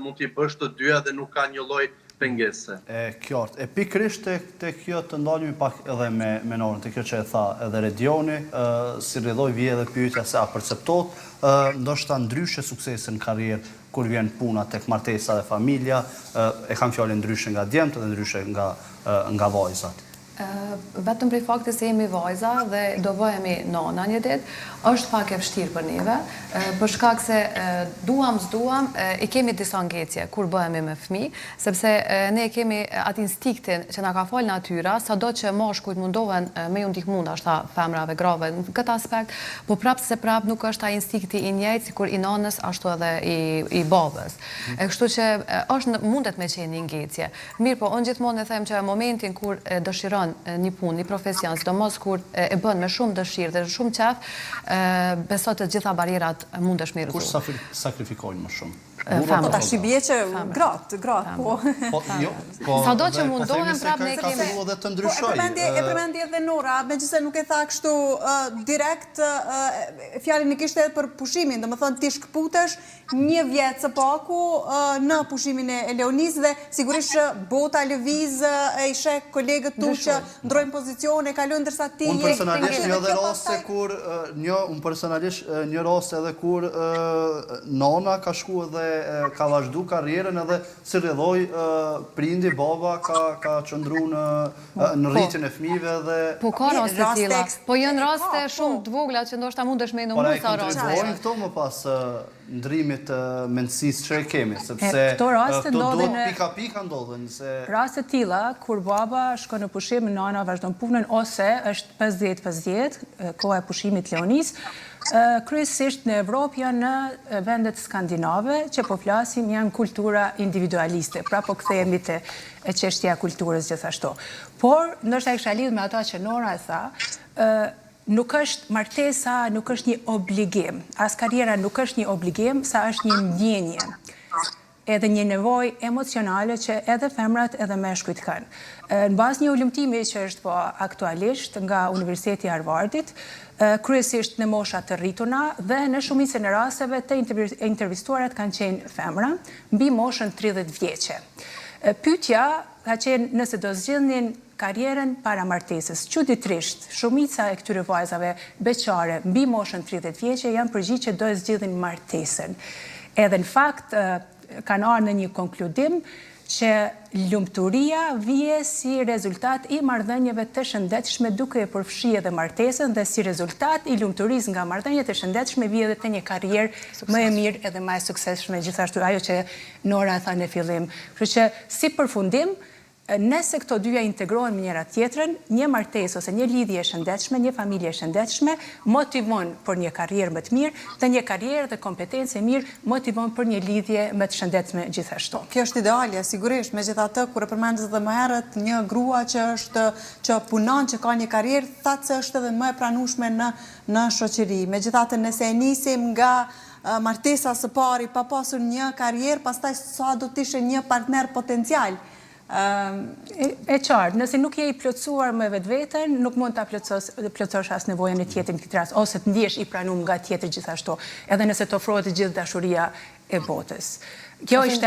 mund t'i bësh të dyja dhe nuk ka një lloj pengese. Qartë. E pikërisht te kjo të ndalemi pak edhe me Norën, te kjo që e tha edhe Redioni, si rrjedhoi vije edhe pyetja se a perceptohet ndoshta ndryshe suksesi në karrierë kur vjen puna tek martesa dhe familja, e kam fjalën ndryshe nga djemtë dhe ndryshe nga vajzat. Vetëm prej fakti se jemi vajza dhe do bëhemi nona një ditë, është pak e vështirë për neve, për shkak se duam s'duam, i kemi disa ngecje kur bëhemi me fëmijë, sepse ne kemi atë instiktin që na ka fal natyra, sado që mashkujt mundohen me ju ndihmu ndoshta femrave, grave në këtë aspekt, po prapë se prapë nuk është ai instinkti i njëjtë sikur i nanës ashtu edhe i babës. Kështu që mundet me qenë një ngecje. Mirë, po unë gjithmonë e them që në momentin kur dëshiron një punë, një profesion, sidomos kur e bën me shumë dëshirë dhe shumë qef, beso të gjitha barierat mundesh me rrezu. Kush sakrifikojnë më shumë? Po tash i bie që gratë, po. Sado që mundohen prapë ne kemi. Edhe të ndryshoj. E përmendi edhe Nora, megjithëse nuk e tha kështu direkt, fjalën e kishte edhe për pushimin, domethënë ti shkputesh një vjet së paku në pushimin e Leonis dhe sigurisht që bota lëviz e i sheh kolegët tu që ndrojnë pozicione, kalojnë ndërsa ti je. Unë personalisht një rast edhe kur nona ka shkuar dhe ka vazhdu karrierën edhe si rrjedhoi prindi, baba ka qëndru në rritjen e fëmijëve dhe... Po ka raste të tilla, po janë raste shumë të vogla që ndoshta mundesh me numëru sa raste. Por ai kontribuojnë këto më pas ndrimit mendësisë që e kemi, sepse këto duhet pika ndodhen. Raste të tilla, kur baba shkon në pushim, nana vazhdon punën, ose është 50-50, koha e pushimit Leonis, kryesisht në Evropë janë në vendet skandinave, që po flasim janë kultura individualiste, pra po kthehemi te çështja e kulturës gjithashtu. Por, ndoshta e kisha lidhur me ata që Nora e tha, nuk është martesa, nuk është një obligim. As karriera nuk është një obligim, sa është një ndjenje. Edhe një nevojë emocionale që edhe femrat edhe meshkujt kanë. Në bazë një ulëmtimi që është po aktualisht nga Universiteti i Harvardit, kryesisht në mosha të rrituna dhe në shumicën e rasteve të intervistuarat kanë qenë femra, mbi moshën 30 vjeçe. Pyetja ka qenë nëse do zgjidhnin karrierën para martesës. Çuditërisht, shumica e këtyre vajzave beqare mbi moshën 30 vjeçe janë përgjigj që do e zgjidhin martesën. Edhe në fakt kanë ardhur në një konkludim që lumturia vije si rezultat i marrëdhënieve të shëndetshme duke e përfshirë edhe martesën dhe si rezultat i lumturisë nga marrëdhëniet e shëndetshme vije edhe te një karrierë më e mirë edhe më e suksesshme, gjithashtu ajo që Nora tha në fillim. Kështu që si përfundim, nëse këto dyja integrohen me njëra tjetrën, një martesë ose një lidhje e shëndetshme, një familje e shëndetshme motivon për një karrierë më të mirë, dhe një karrierë dhe kompetencë e mirë motivon për një lidhje më të shëndetshme gjithashtu. Kjo është idealja, sigurisht, megjithatë kur e përmendës edhe më herët, një grua që punon, që ka një karrierë, thatë se është edhe më e pranueshme në shoqëri. Megjithatë, nëse e nisim nga martesa së pari pa pasur një karrierë, pastaj sa do të ishte një partner potencial. E qartë, nëse nuk je i plotësuar me vetveten, nuk mund ta plotësosh as nevojën e tjetrit në këtë rast, ose të ndihesh i pranuar nga tjetri gjithashtu, edhe nëse të ofrohet të gjithë dashuria e botës. Kjo ishte